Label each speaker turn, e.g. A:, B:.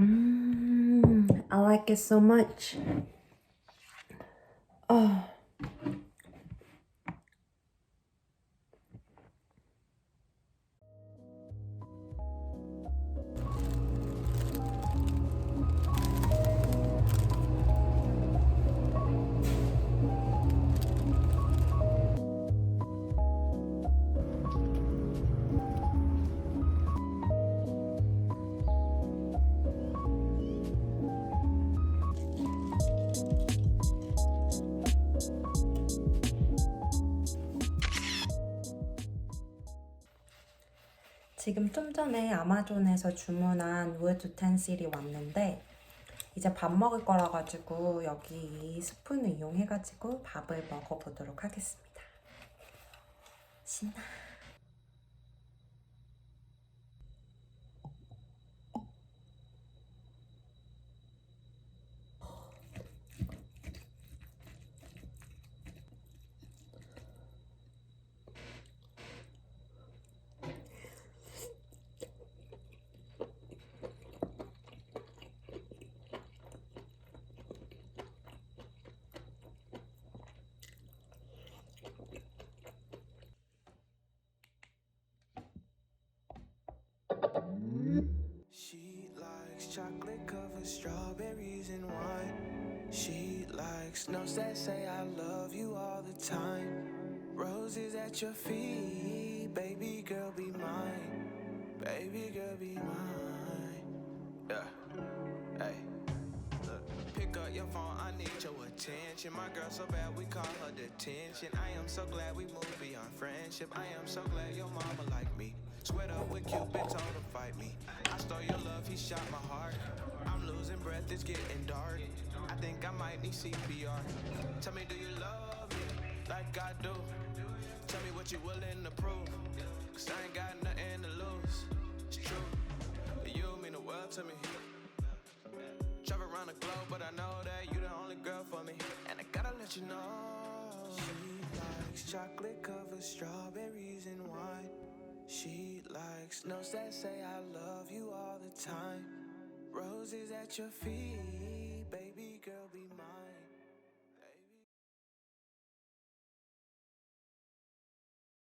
A: I like it so much. Oh. 지금 좀 전에 아마존에서 주문한 우드 우텐실이 왔는데 이제 밥 먹을 거라 가지고 여기 이 스푼을 이용해 가지고 밥을 먹어보도록 하겠습니다. 신나.
B: She likes chocolate covered strawberries and wine. She likes notes that say I love you all the time. Roses at your feet, baby girl be mine. Baby girl be mine. Yeah, hey. Look, pick up your phone, I need your attention. My girl so bad we call her detention. I am so glad we moved beyond friendship. I am so glad your mama like me. Sweat up with Cupid, told her fight me. I stole your love, he shot my heart. I'm losing breath, it's getting dark. I think I might need CPR. Tell me, do you love me like I do? Tell me what you willing to prove. Cause I ain't got nothing to lose. It's true, you mean the world to me. Travel around the globe, but I know that you the only girl for me. And I gotta let you know. She likes chocolate covered strawberries and wine. She likes notes that say I love you all the time. Roses at your feet,